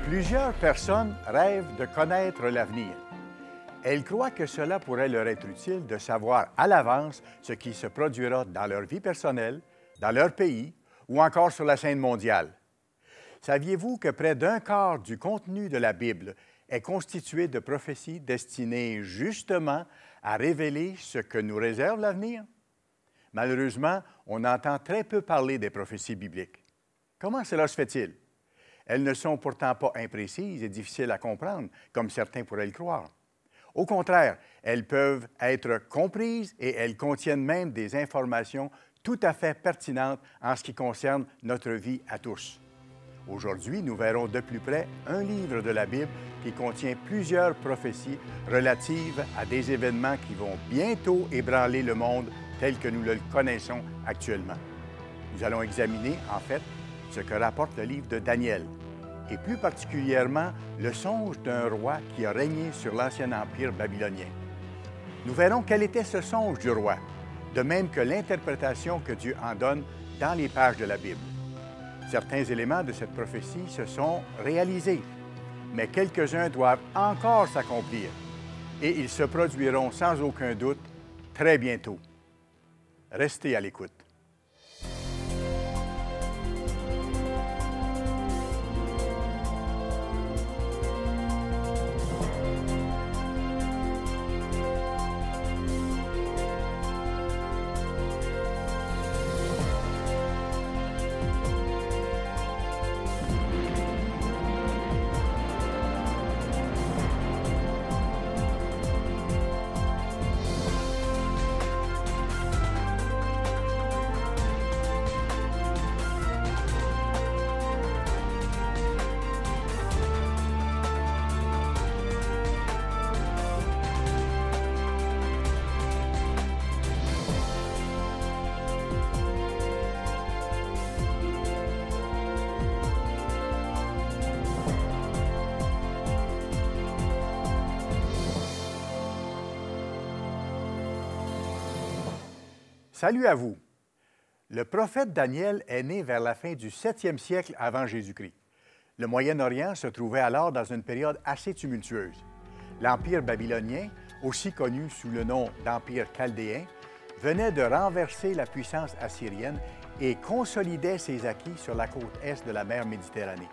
Plusieurs personnes rêvent de connaître l'avenir. Elles croient que cela pourrait leur être utile de savoir à l'avance ce qui se produira dans leur vie personnelle, dans leur pays ou encore sur la scène mondiale. Saviez-vous que près d'un quart du contenu de la Bible est constitué de prophéties destinées justement à révéler ce que nous réserve l'avenir? Malheureusement, on entend très peu parler des prophéties bibliques. Comment cela se fait-il? Elles ne sont pourtant pas imprécises et difficiles à comprendre, comme certains pourraient le croire. Au contraire, elles peuvent être comprises et elles contiennent même des informations tout à fait pertinentes en ce qui concerne notre vie à tous. Aujourd'hui, nous verrons de plus près un livre de la Bible qui contient plusieurs prophéties relatives à des événements qui vont bientôt ébranler le monde tel que nous le connaissons actuellement. Nous allons examiner, en fait, ce que rapporte le livre de Daniel, et plus particulièrement le songe d'un roi qui a régné sur l'ancien empire babylonien. Nous verrons quel était ce songe du roi, de même que l'interprétation que Dieu en donne dans les pages de la Bible. Certains éléments de cette prophétie se sont réalisés, mais quelques-uns doivent encore s'accomplir, et ils se produiront sans aucun doute très bientôt. Restez à l'écoute. Salut à vous! Le prophète Daniel est né vers la fin du 7e siècle avant Jésus-Christ. Le Moyen-Orient se trouvait alors dans une période assez tumultueuse. L'Empire babylonien, aussi connu sous le nom d'Empire chaldéen, venait de renverser la puissance assyrienne et consolidait ses acquis sur la côte est de la mer Méditerranée.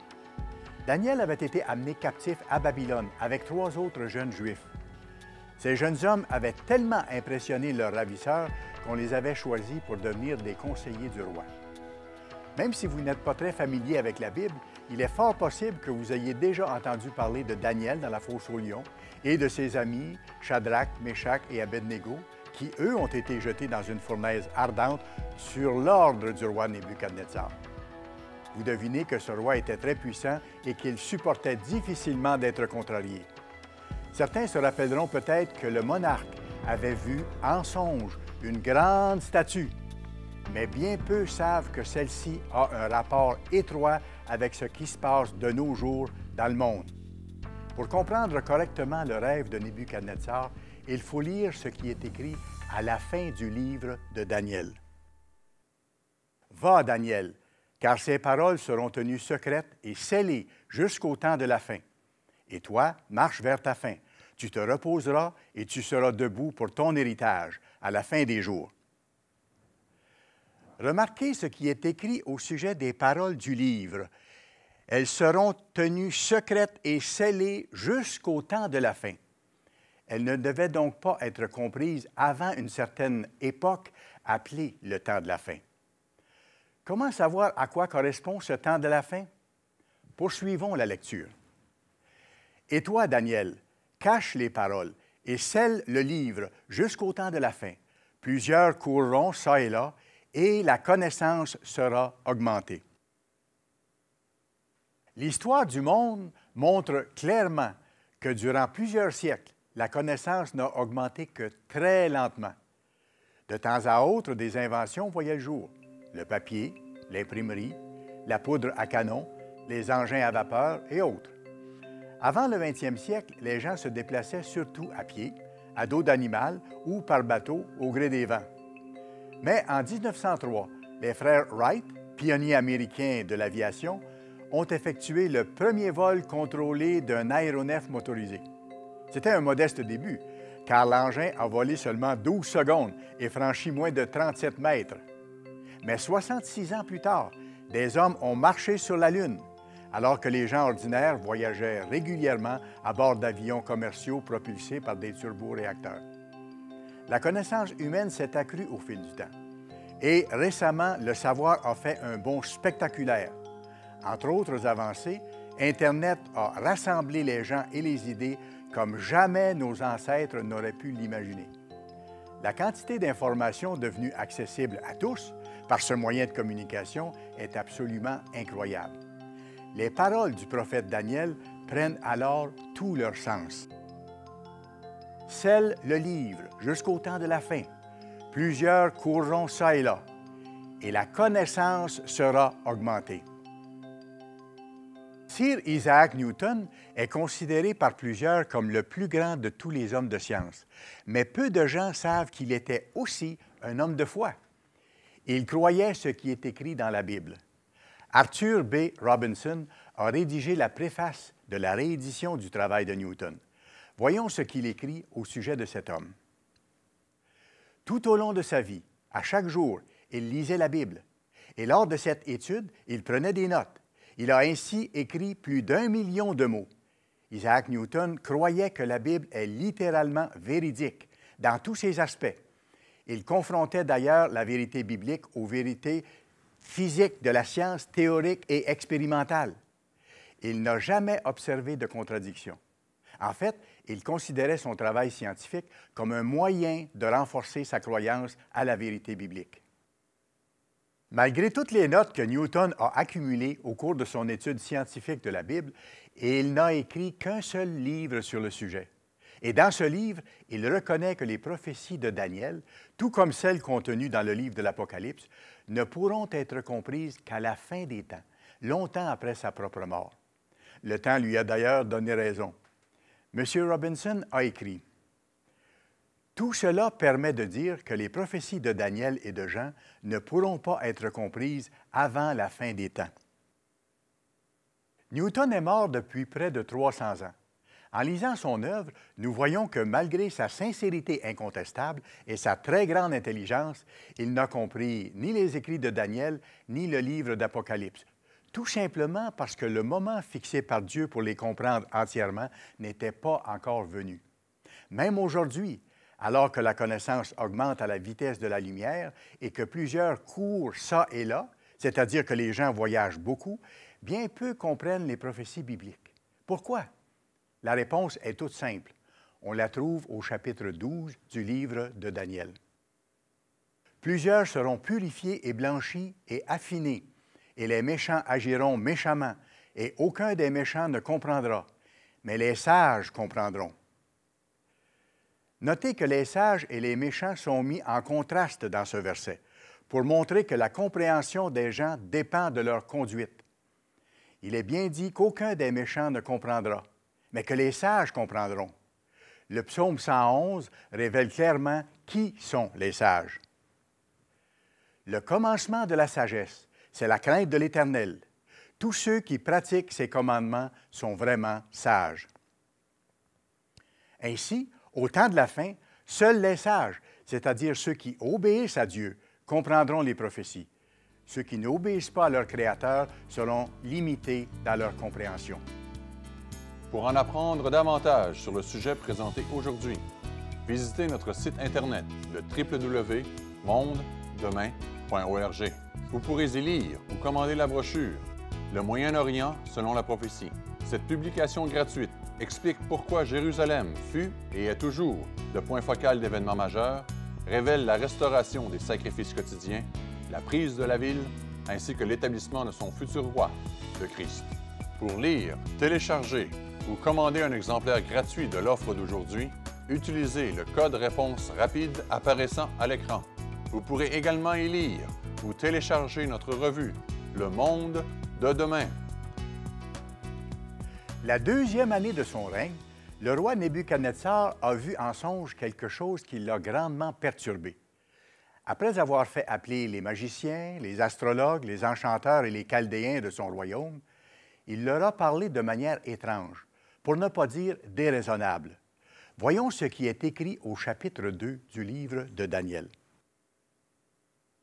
Daniel avait été amené captif à Babylone avec 3 autres jeunes Juifs. Ces jeunes hommes avaient tellement impressionné leurs ravisseurs qu'on les avait choisis pour devenir des conseillers du roi. Même si vous n'êtes pas très familier avec la Bible, il est fort possible que vous ayez déjà entendu parler de Daniel dans la fosse aux lions et de ses amis Shadrach, Meshach et Abednego, qui, eux, ont été jetés dans une fournaise ardente sur l'ordre du roi Nebuchadnezzar. Vous devinez que ce roi était très puissant et qu'il supportait difficilement d'être contrarié. Certains se rappelleront peut-être que le monarque avait vu en songe une grande statue, mais bien peu savent que celle-ci a un rapport étroit avec ce qui se passe de nos jours dans le monde. Pour comprendre correctement le rêve de Nebuchadnezzar, il faut lire ce qui est écrit à la fin du livre de Daniel. « Va, Daniel, car ces paroles seront tenues secrètes et scellées jusqu'au temps de la fin. Et toi, marche vers ta fin. Tu te reposeras et tu seras debout pour ton héritage à la fin des jours. » Remarquez ce qui est écrit au sujet des paroles du livre. Elles seront tenues secrètes et scellées jusqu'au temps de la fin. Elles ne devaient donc pas être comprises avant une certaine époque appelée le temps de la fin. Comment savoir à quoi correspond ce temps de la fin? Poursuivons la lecture. « Et toi, Daniel, cache les paroles et scelle le livre jusqu'au temps de la fin. Plusieurs courront çà et là, et la connaissance sera augmentée. » L'histoire du monde montre clairement que durant plusieurs siècles, la connaissance n'a augmenté que très lentement. De temps à autre, des inventions voyaient le jour. Le papier, l'imprimerie, la poudre à canon, les engins à vapeur et autres. Avant le 20e siècle, les gens se déplaçaient surtout à pied, à dos d'animal ou par bateau au gré des vents. Mais en 1903, les frères Wright, pionniers américains de l'aviation, ont effectué le premier vol contrôlé d'un aéronef motorisé. C'était un modeste début, car l'engin a volé seulement 12 secondes et franchi moins de 37 mètres. Mais 66 ans plus tard, des hommes ont marché sur la Lune, alors que les gens ordinaires voyageaient régulièrement à bord d'avions commerciaux propulsés par des turboréacteurs. La connaissance humaine s'est accrue au fil du temps. Et récemment, le savoir a fait un bond spectaculaire. Entre autres avancées, Internet a rassemblé les gens et les idées comme jamais nos ancêtres n'auraient pu l'imaginer. La quantité d'informations devenues accessibles à tous par ce moyen de communication est absolument incroyable. Les paroles du prophète Daniel prennent alors tout leur sens. Scelle le livre jusqu'au temps de la fin. Plusieurs courront çà et là, et la connaissance sera augmentée. Sir Isaac Newton est considéré par plusieurs comme le plus grand de tous les hommes de science, mais peu de gens savent qu'il était aussi un homme de foi. Il croyait ce qui est écrit dans la Bible. Arthur B. Robinson a rédigé la préface de la réédition du travail de Newton. Voyons ce qu'il écrit au sujet de cet homme. Tout au long de sa vie, à chaque jour, il lisait la Bible. Et lors de cette étude, il prenait des notes. Il a ainsi écrit plus d'1 million de mots. Isaac Newton croyait que la Bible est littéralement véridique dans tous ses aspects. Il confrontait d'ailleurs la vérité biblique aux vérités physiques de la science théorique et expérimentale. Il n'a jamais observé de contradiction. En fait, il considérait son travail scientifique comme un moyen de renforcer sa croyance à la vérité biblique. Malgré toutes les notes que Newton a accumulées au cours de son étude scientifique de la Bible, il n'a écrit qu'un seul livre sur le sujet. Et dans ce livre, il reconnaît que les prophéties de Daniel, tout comme celles contenues dans le livre de l'Apocalypse, ne pourront être comprises qu'à la fin des temps, longtemps après sa propre mort. Le temps lui a d'ailleurs donné raison. M. Robinson a écrit « Tout cela permet de dire que les prophéties de Daniel et de Jean ne pourront pas être comprises avant la fin des temps. » Newton est mort depuis près de 300 ans. En lisant son œuvre, nous voyons que malgré sa sincérité incontestable et sa très grande intelligence, il n'a compris ni les écrits de Daniel, ni le livre d'Apocalypse, tout simplement parce que le moment fixé par Dieu pour les comprendre entièrement n'était pas encore venu. Même aujourd'hui, alors que la connaissance augmente à la vitesse de la lumière et que plusieurs courent çà et là, c'est-à-dire que les gens voyagent beaucoup, bien peu comprennent les prophéties bibliques. Pourquoi? La réponse est toute simple. On la trouve au chapitre 12 du livre de Daniel. Plusieurs seront purifiés et blanchis et affinés, et les méchants agiront méchamment, et aucun des méchants ne comprendra, mais les sages comprendront. Notez que les sages et les méchants sont mis en contraste dans ce verset, pour montrer que la compréhension des gens dépend de leur conduite. Il est bien dit qu'aucun des méchants ne comprendra, mais que les sages comprendront. Le psaume 111 révèle clairement qui sont les sages. Le commencement de la sagesse, c'est la crainte de l'Éternel. Tous ceux qui pratiquent ses commandements sont vraiment sages. Ainsi, au temps de la fin, seuls les sages, c'est-à-dire ceux qui obéissent à Dieu, comprendront les prophéties. Ceux qui n'obéissent pas à leur Créateur seront limités dans leur compréhension. Pour en apprendre davantage sur le sujet présenté aujourd'hui, visitez notre site Internet, le www.mondedemain.org. Vous pourrez y lire ou commander la brochure « Le Moyen-Orient selon la prophétie ». Cette publication gratuite explique pourquoi Jérusalem fut et est toujours le point focal d'événements majeurs, révèle la restauration des sacrifices quotidiens, la prise de la ville, ainsi que l'établissement de son futur roi, le Christ. Pour lire, télécharger ou commander un exemplaire gratuit de l'offre d'aujourd'hui, utilisez le code réponse rapide apparaissant à l'écran. Vous pourrez également y lire ou télécharger notre revue « Le Monde de demain ». La deuxième année de son règne, le roi Nebuchadnezzar a vu en songe quelque chose qui l'a grandement perturbé. Après avoir fait appeler les magiciens, les astrologues, les enchanteurs et les chaldéens de son royaume, il leur a parlé de manière étrange, pour ne pas dire déraisonnable. Voyons ce qui est écrit au chapitre 2 du livre de Daniel.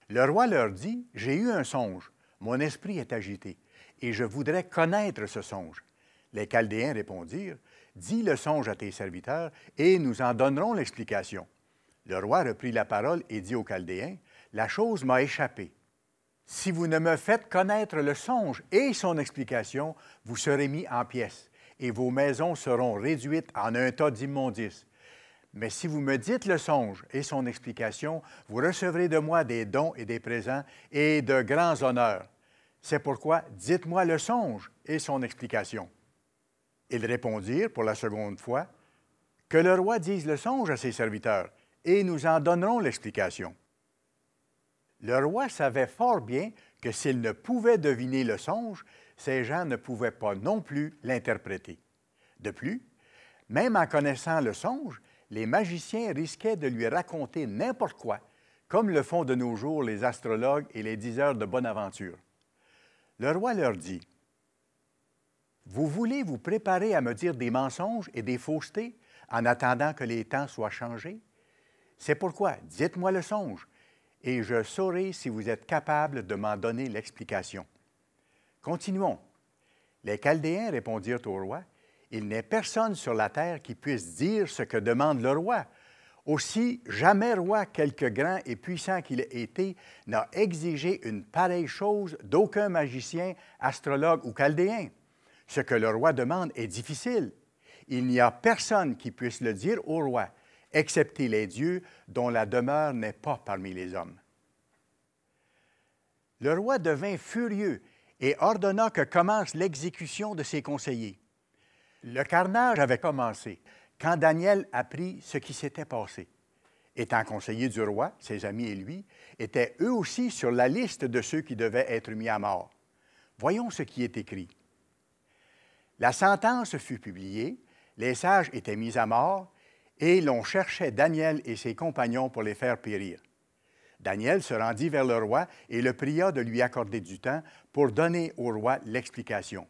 Le roi leur dit, « J'ai eu un songe, mon esprit est agité, et je voudrais connaître ce songe. » Les Chaldéens répondirent, « Dis le songe à tes serviteurs, et nous en donnerons l'explication. » Le roi reprit la parole et dit aux Chaldéens, « La chose m'a échappé. Si vous ne me faites connaître le songe et son explication, vous serez mis en pièces, et vos maisons seront réduites en un tas d'immondices. Mais si vous me dites le songe et son explication, vous recevrez de moi des dons et des présents et de grands honneurs. C'est pourquoi dites-moi le songe et son explication. » Ils répondirent pour la seconde fois, « Que le roi dise le songe à ses serviteurs, et nous en donnerons l'explication. » Le roi savait fort bien que s'il ne pouvait deviner le songe, ces gens ne pouvaient pas non plus l'interpréter. De plus, même en connaissant le songe, les magiciens risquaient de lui raconter n'importe quoi, comme le font de nos jours les astrologues et les diseurs de bonne aventure. Le roi leur dit, « Vous voulez vous préparer à me dire des mensonges et des faussetés en attendant que les temps soient changés? C'est pourquoi dites-moi le songe, et je saurai si vous êtes capable de m'en donner l'explication. » Continuons. Les Chaldéens répondirent au roi, « Il n'est personne sur la terre qui puisse dire ce que demande le roi. Aussi, jamais roi, quelque grand et puissant qu'il ait été, n'a exigé une pareille chose d'aucun magicien, astrologue ou chaldéen. Ce que le roi demande est difficile. Il n'y a personne qui puisse le dire au roi, excepté les dieux dont la demeure n'est pas parmi les hommes. » Le roi devint furieux et ordonna que commence l'exécution de ses conseillers. Le carnage avait commencé quand Daniel apprit ce qui s'était passé. Étant conseiller du roi, ses amis et lui étaient eux aussi sur la liste de ceux qui devaient être mis à mort. Voyons ce qui est écrit. La sentence fut publiée, les sages étaient mis à mort, et l'on cherchait Daniel et ses compagnons pour les faire périr. Daniel se rendit vers le roi et le pria de lui accorder du temps pour donner au roi l'explication.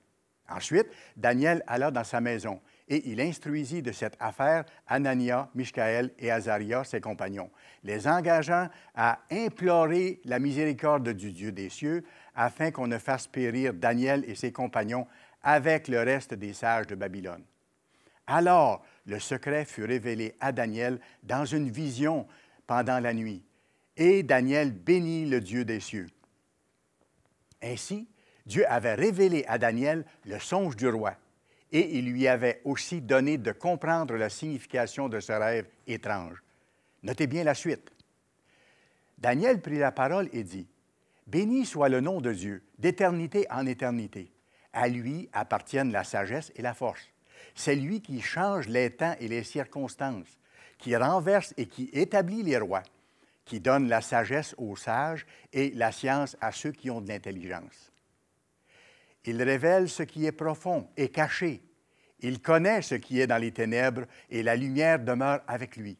Ensuite, Daniel alla dans sa maison et il instruisit de cette affaire Anania, Michcaël et Azaria, ses compagnons, les engageant à implorer la miséricorde du Dieu des cieux afin qu'on ne fasse périr Daniel et ses compagnons avec le reste des sages de Babylone. Alors, le secret fut révélé à Daniel dans une vision pendant la nuit, et Daniel bénit le Dieu des cieux. Ainsi, Dieu avait révélé à Daniel le songe du roi, et il lui avait aussi donné de comprendre la signification de ce rêve étrange. Notez bien la suite. Daniel prit la parole et dit, « Béni soit le nom de Dieu, d'éternité en éternité. À lui appartiennent la sagesse et la force. C'est lui qui change les temps et les circonstances, qui renverse et qui établit les rois, qui donne la sagesse aux sages et la science à ceux qui ont de l'intelligence. Il révèle ce qui est profond et caché. Il connaît ce qui est dans les ténèbres et la lumière demeure avec lui.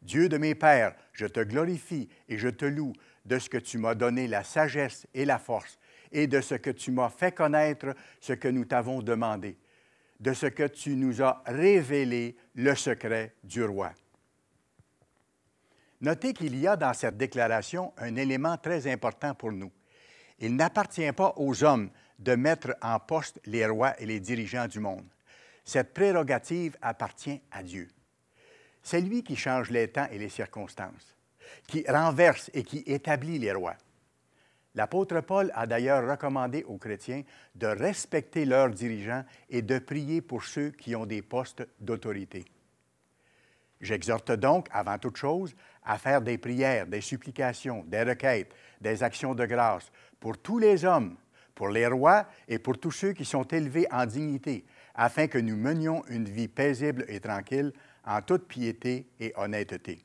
Dieu de mes pères, je te glorifie et je te loue de ce que tu m'as donné la sagesse et la force et de ce que tu m'as fait connaître ce que nous t'avons demandé, de ce que tu nous as révélé le secret du roi. » Notez qu'il y a dans cette déclaration un élément très important pour nous. Il n'appartient pas aux hommes de mettre en poste les rois et les dirigeants du monde. Cette prérogative appartient à Dieu. C'est lui qui change les temps et les circonstances, qui renverse et qui établit les rois. L'apôtre Paul a d'ailleurs recommandé aux chrétiens de respecter leurs dirigeants et de prier pour ceux qui ont des postes d'autorité. J'exhorte donc, avant toute chose, à faire des prières, des supplications, des requêtes, des actions de grâce pour tous les hommes, pour les rois et pour tous ceux qui sont élevés en dignité, afin que nous menions une vie paisible et tranquille en toute piété et honnêteté.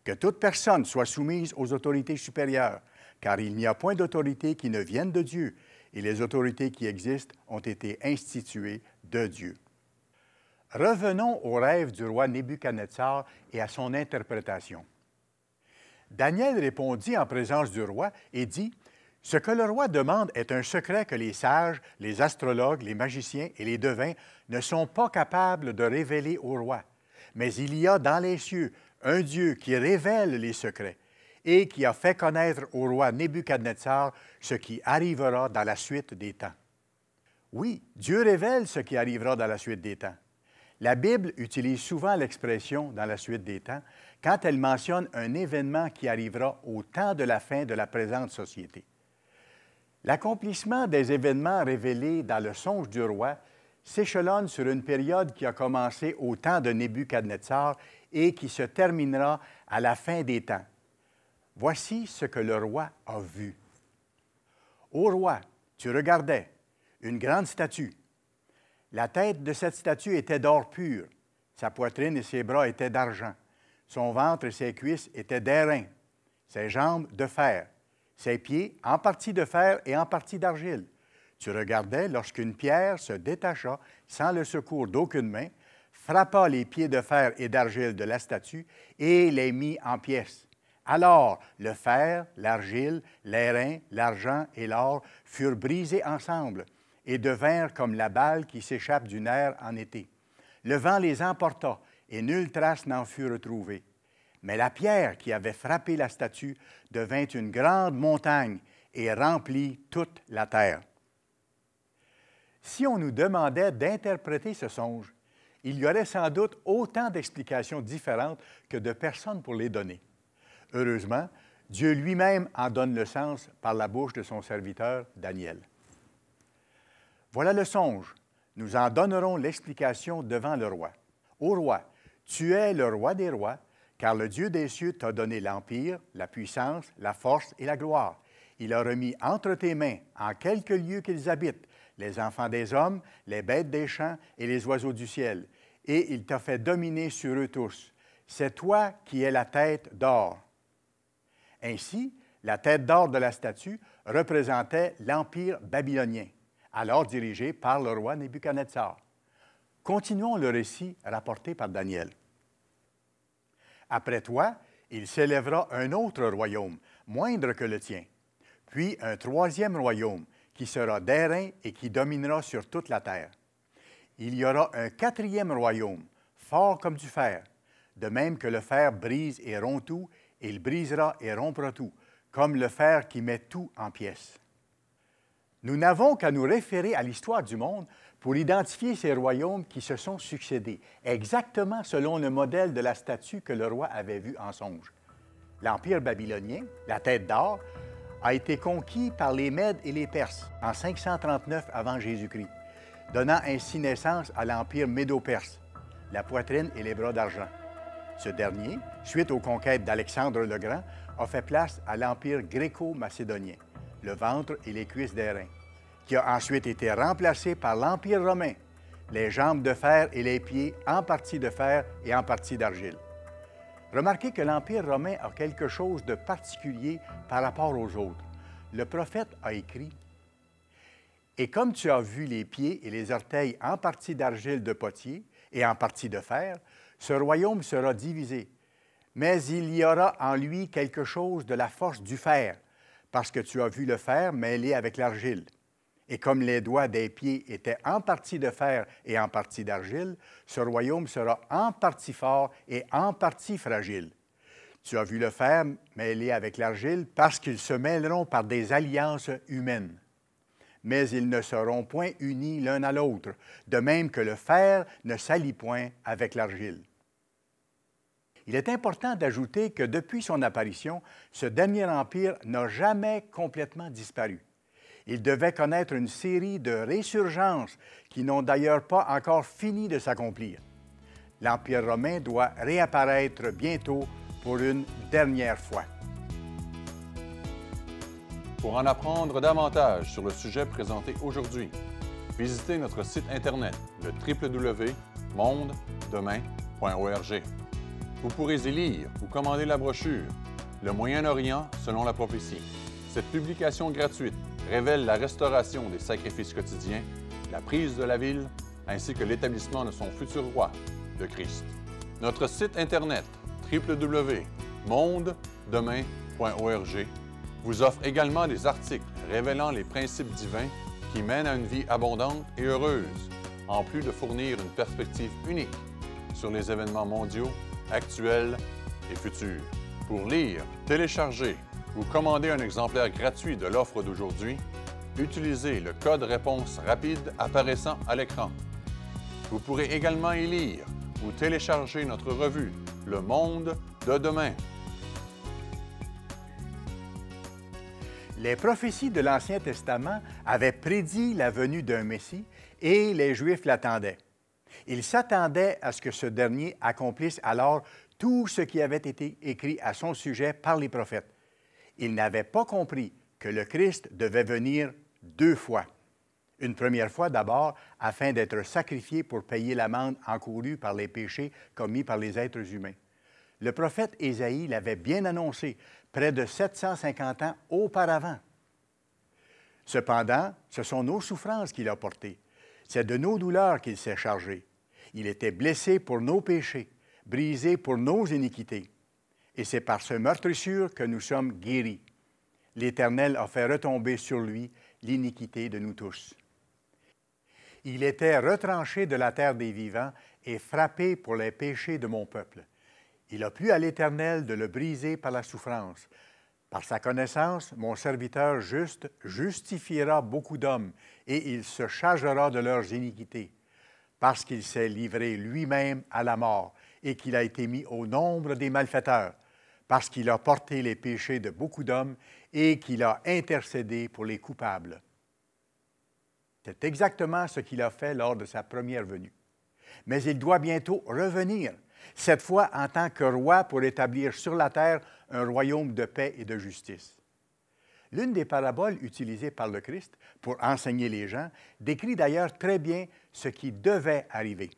Que toute personne soit soumise aux autorités supérieures, car il n'y a point d'autorité qui ne vienne de Dieu, et les autorités qui existent ont été instituées de Dieu. Revenons au rêve du roi Nebuchadnezzar et à son interprétation. Daniel répondit en présence du roi et dit, « Ce que le roi demande est un secret que les sages, les astrologues, les magiciens et les devins ne sont pas capables de révéler au roi. Mais il y a dans les cieux un Dieu qui révèle les secrets et qui a fait connaître au roi Nebuchadnezzar ce qui arrivera dans la suite des temps. Oui, Dieu révèle ce qui arrivera dans la suite des temps. La Bible utilise souvent l'expression « dans la suite des temps » quand elle mentionne un événement qui arrivera au temps de la fin de la présente société. L'accomplissement des événements révélés dans le songe du roi s'échelonne sur une période qui a commencé au temps de Nebuchadnezzar et qui se terminera à la fin des temps. Voici ce que le roi a vu. Ô roi, tu regardais une grande statue. La tête de cette statue était d'or pur. Sa poitrine et ses bras étaient d'argent. Son ventre et ses cuisses étaient d'airain. Ses jambes de fer. Ses pieds en partie de fer et en partie d'argile. Tu regardais lorsqu'une pierre se détacha sans le secours d'aucune main, frappa les pieds de fer et d'argile de la statue et les mit en pièces. Alors le fer, l'argile, l'airain, l'argent et l'or furent brisés ensemble et devinrent comme la balle qui s'échappe du nerf en été. Le vent les emporta et nulle trace n'en fut retrouvée. Mais la pierre qui avait frappé la statue devint une grande montagne et remplit toute la terre. Si on nous demandait d'interpréter ce songe, il y aurait sans doute autant d'explications différentes que de personnes pour les donner. Heureusement, Dieu lui-même en donne le sens par la bouche de son serviteur Daniel. Voilà le songe. Nous en donnerons l'explication devant le roi. Ô roi, tu es le roi des rois, car le Dieu des cieux t'a donné l'empire, la puissance, la force et la gloire. Il a remis entre tes mains, en quelque lieu qu'ils habitent, les enfants des hommes, les bêtes des champs et les oiseaux du ciel, et il t'a fait dominer sur eux tous. C'est toi qui es la tête d'or. Ainsi, la tête d'or de la statue représentait l'empire babylonien, alors dirigé par le roi Nebuchadnezzar. Continuons le récit rapporté par Daniel. Après toi, il s'élèvera un autre royaume, moindre que le tien, puis un troisième royaume, qui sera d'airain et qui dominera sur toute la terre. Il y aura un quatrième royaume, fort comme du fer, de même que le fer brise et rompt tout, il brisera et rompra tout, comme le fer qui met tout en pièces. Nous n'avons qu'à nous référer à l'histoire du monde pour identifier ces royaumes qui se sont succédés, exactement selon le modèle de la statue que le roi avait vue en songe. L'Empire babylonien, la tête d'or, a été conquis par les Mèdes et les Perses en 539 avant Jésus-Christ, donnant ainsi naissance à l'Empire médo-perse, la poitrine et les bras d'argent. Ce dernier, suite aux conquêtes d'Alexandre le Grand, a fait place à l'Empire gréco-macédonien, le ventre et les cuisses d'airain, qui a ensuite été remplacé par l'Empire romain, les jambes de fer et les pieds en partie de fer et en partie d'argile. Remarquez que l'Empire romain a quelque chose de particulier par rapport aux autres. Le prophète a écrit « Et comme tu as vu les pieds et les orteils en partie d'argile de potier et en partie de fer, ce royaume sera divisé. Mais il y aura en lui quelque chose de la force du fer, parce que tu as vu le fer mêlé avec l'argile. Et comme les doigts des pieds étaient en partie de fer et en partie d'argile, ce royaume sera en partie fort et en partie fragile. Tu as vu le fer mêlé avec l'argile parce qu'ils se mêleront par des alliances humaines. Mais ils ne seront point unis l'un à l'autre, de même que le fer ne s'allie point avec l'argile. Il est important d'ajouter que depuis son apparition, ce dernier empire n'a jamais complètement disparu. Il devait connaître une série de résurgences qui n'ont d'ailleurs pas encore fini de s'accomplir. L'Empire romain doit réapparaître bientôt pour une dernière fois. Pour en apprendre davantage sur le sujet présenté aujourd'hui, visitez notre site Internet, le www.mondedemain.org. Vous pourrez y lire ou commander la brochure « Le Moyen-Orient selon la prophétie ». Cette publication gratuite révèle la restauration des sacrifices quotidiens, la prise de la ville, ainsi que l'établissement de son futur roi, le Christ. Notre site Internet www.mondedemain.org vous offre également des articles révélant les principes divins qui mènent à une vie abondante et heureuse, en plus de fournir une perspective unique sur les événements mondiaux, actuels et futurs. Pour lire, télécharger ou commander un exemplaire gratuit de l'offre d'aujourd'hui, utilisez le code réponse rapide apparaissant à l'écran. Vous pourrez également y lire ou télécharger notre revue Le Monde de demain. Les prophéties de l'Ancien Testament avaient prédit la venue d'un Messie et les Juifs l'attendaient. Ils s'attendaient à ce que ce dernier accomplisse alors tout ce qui avait été écrit à son sujet par les prophètes. Ils n'avaient pas compris que le Christ devait venir 2 fois. Une première fois d'abord afin d'être sacrifié pour payer l'amende encourue par les péchés commis par les êtres humains. Le prophète Ésaïe l'avait bien annoncé près de 750 ans auparavant. Cependant, ce sont nos souffrances qu'il a portées. C'est de nos douleurs qu'il s'est chargé. Il était blessé pour nos péchés, brisé pour nos iniquités. Et c'est par ce meurtrissure que nous sommes guéris. L'Éternel a fait retomber sur lui l'iniquité de nous tous. Il était retranché de la terre des vivants et frappé pour les péchés de mon peuple. Il a plu à l'Éternel de le briser par la souffrance. Par sa connaissance, mon serviteur juste justifiera beaucoup d'hommes, et il se chargera de leurs iniquités, parce qu'il s'est livré lui-même à la mort, et qu'il a été mis au nombre des malfaiteurs, parce qu'il a porté les péchés de beaucoup d'hommes, et qu'il a intercédé pour les coupables. C'est exactement ce qu'il a fait lors de sa première venue. Mais il doit bientôt revenir, cette fois en tant que roi pour établir sur la terre un royaume de paix et de justice. L'une des paraboles utilisées par le Christ pour enseigner les gens décrit d'ailleurs très bien ce qui devait arriver.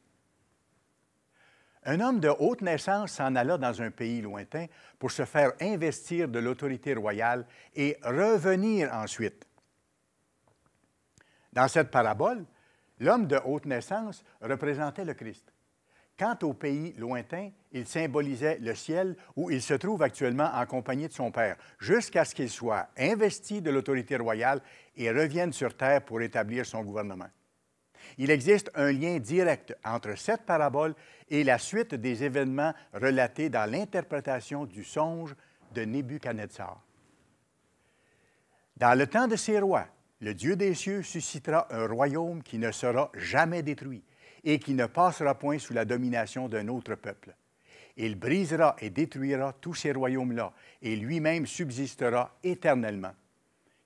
Un homme de haute naissance s'en alla dans un pays lointain pour se faire investir de l'autorité royale et revenir ensuite. Dans cette parabole, l'homme de haute naissance représentait le Christ. Quant au pays lointain, il symbolisait le ciel où il se trouve actuellement en compagnie de son Père, jusqu'à ce qu'il soit investi de l'autorité royale et revienne sur terre pour établir son gouvernement. Il existe un lien direct entre cette parabole et la suite des événements relatés dans l'interprétation du songe de Nebuchadnezzar. Dans le temps de ces rois, le Dieu des cieux suscitera un royaume qui ne sera jamais détruit et qui ne passera point sous la domination d'un autre peuple. Il brisera et détruira tous ces royaumes-là, et lui-même subsistera éternellement.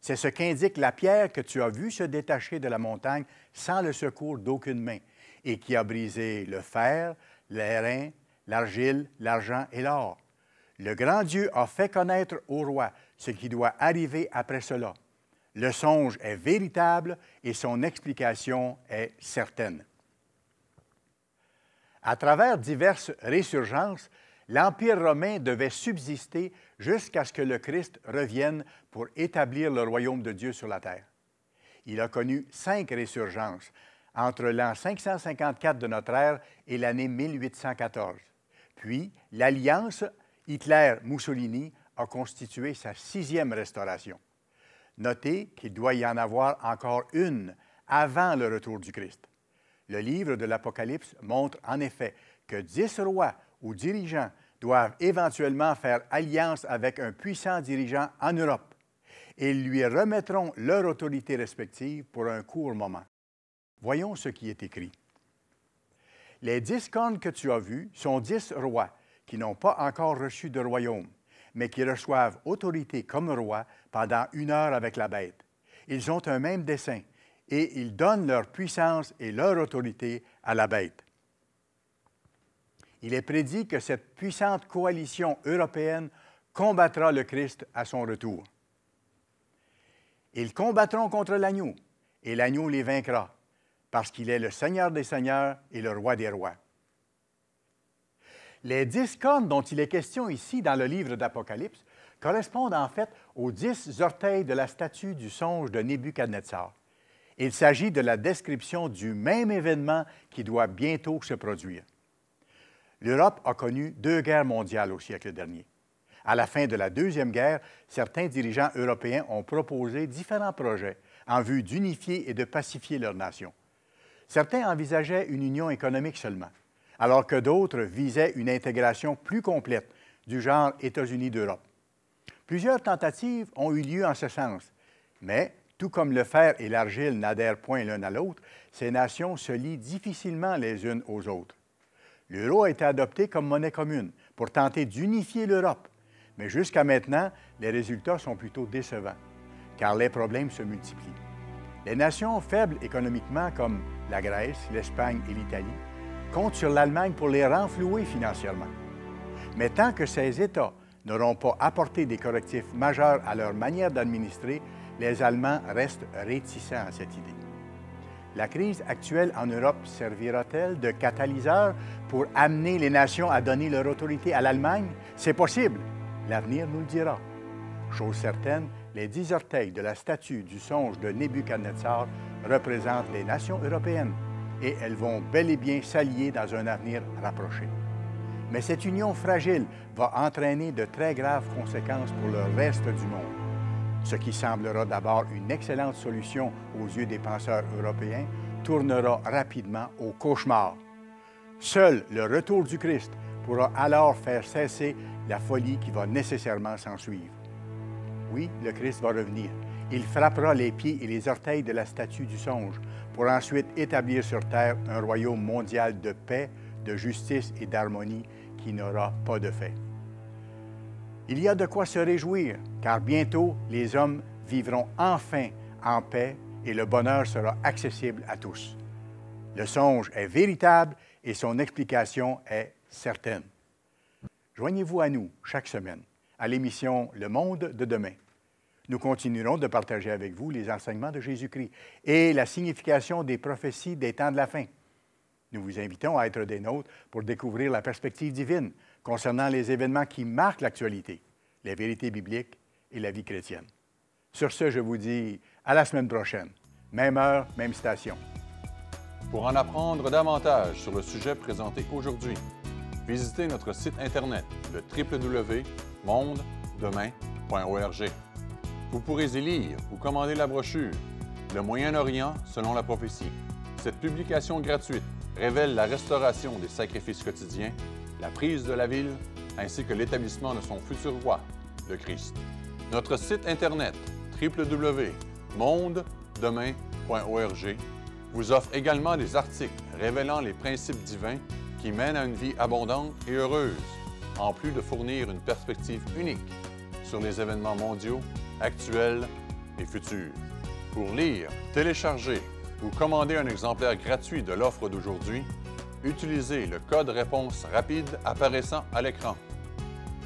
C'est ce qu'indique la pierre que tu as vue se détacher de la montagne sans le secours d'aucune main, et qui a brisé le fer, l'airain, l'argile, l'argent et l'or. Le grand Dieu a fait connaître au roi ce qui doit arriver après cela. Le songe est véritable et son explication est certaine. À travers diverses résurgences, l'Empire romain devait subsister jusqu'à ce que le Christ revienne pour établir le royaume de Dieu sur la terre. Il a connu 5 résurgences entre l'an 554 de notre ère et l'année 1814. Puis, l'alliance Hitler-Mussolini a constitué sa 6e restauration. Notez qu'il doit y en avoir encore une avant le retour du Christ. Le livre de l'Apocalypse montre en effet que 10 rois ou dirigeants doivent éventuellement faire alliance avec un puissant dirigeant en Europe et ils lui remettront leur autorité respective pour un court moment. Voyons ce qui est écrit. Les 10 cornes que tu as vues sont 10 rois qui n'ont pas encore reçu de royaume, mais qui reçoivent autorité comme rois pendant 1 heure avec la bête. Ils ont un même dessein, et ils donnent leur puissance et leur autorité à la bête. Il est prédit que cette puissante coalition européenne combattra le Christ à son retour. Ils combattront contre l'agneau, et l'agneau les vaincra, parce qu'il est le Seigneur des seigneurs et le Roi des rois. Les 10 cornes dont il est question ici dans le livre d'Apocalypse correspondent en fait aux 10 orteils de la statue du songe de Nebuchadnezzar. Il s'agit de la description du même événement qui doit bientôt se produire. L'Europe a connu 2 guerres mondiales au siècle dernier. À la fin de la Deuxième Guerre, certains dirigeants européens ont proposé différents projets en vue d'unifier et de pacifier leur nation. Certains envisageaient une union économique seulement, alors que d'autres visaient une intégration plus complète, du genre États-Unis d'Europe. Plusieurs tentatives ont eu lieu en ce sens, mais tout comme le fer et l'argile n'adhèrent point l'un à l'autre, ces nations se lient difficilement les unes aux autres. L'euro a été adopté comme monnaie commune pour tenter d'unifier l'Europe, mais jusqu'à maintenant, les résultats sont plutôt décevants, car les problèmes se multiplient. Les nations faibles économiquement, comme la Grèce, l'Espagne et l'Italie, comptent sur l'Allemagne pour les renflouer financièrement. Mais tant que ces États n'auront pas apporté des correctifs majeurs à leur manière d'administrer, les Allemands restent réticents à cette idée. La crise actuelle en Europe servira-t-elle de catalyseur pour amener les nations à donner leur autorité à l'Allemagne? C'est possible. L'avenir nous le dira. Chose certaine, les 10 orteils de la statue du songe de Nebuchadnezzar représentent les nations européennes et elles vont bel et bien s'allier dans un avenir rapproché. Mais cette union fragile va entraîner de très graves conséquences pour le reste du monde. Ce qui semblera d'abord une excellente solution aux yeux des penseurs européens tournera rapidement au cauchemar. Seul le retour du Christ pourra alors faire cesser la folie qui va nécessairement s'ensuivre. Oui, le Christ va revenir. Il frappera les pieds et les orteils de la statue du songe pour ensuite établir sur terre un royaume mondial de paix, de justice et d'harmonie qui n'aura pas de fin. Il y a de quoi se réjouir, car bientôt les hommes vivront enfin en paix et le bonheur sera accessible à tous. Le songe est véritable et son explication est certaine. Joignez-vous à nous chaque semaine à l'émission Le Monde de demain. Nous continuerons de partager avec vous les enseignements de Jésus-Christ et la signification des prophéties des temps de la fin. Nous vous invitons à être des nôtres pour découvrir la perspective divine concernant les événements qui marquent l'actualité, les vérités bibliques et la vie chrétienne. Sur ce, je vous dis à la semaine prochaine. Même heure, même station. Pour en apprendre davantage sur le sujet présenté aujourd'hui, visitez notre site Internet, le www.mondedemain.org. Vous pourrez y lire ou commander la brochure « Le Moyen-Orient selon la prophétie ». Cette publication gratuite révèle la restauration des sacrifices quotidiens, la prise de la ville, ainsi que l'établissement de son futur roi, le Christ. Notre site Internet, www.mondedemain.org, vous offre également des articles révélant les principes divins qui mènent à une vie abondante et heureuse, en plus de fournir une perspective unique sur les événements mondiaux, actuels et futurs. Pour lire, télécharger ou commander un exemplaire gratuit de l'offre d'aujourd'hui, utilisez le code réponse rapide apparaissant à l'écran.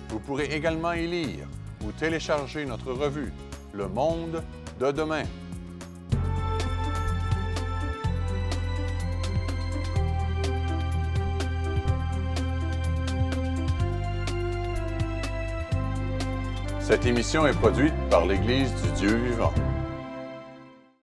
Vous pourrez également y lire ou télécharger notre revue « Le Monde de demain ». Cette émission est produite par l'Église du Dieu vivant.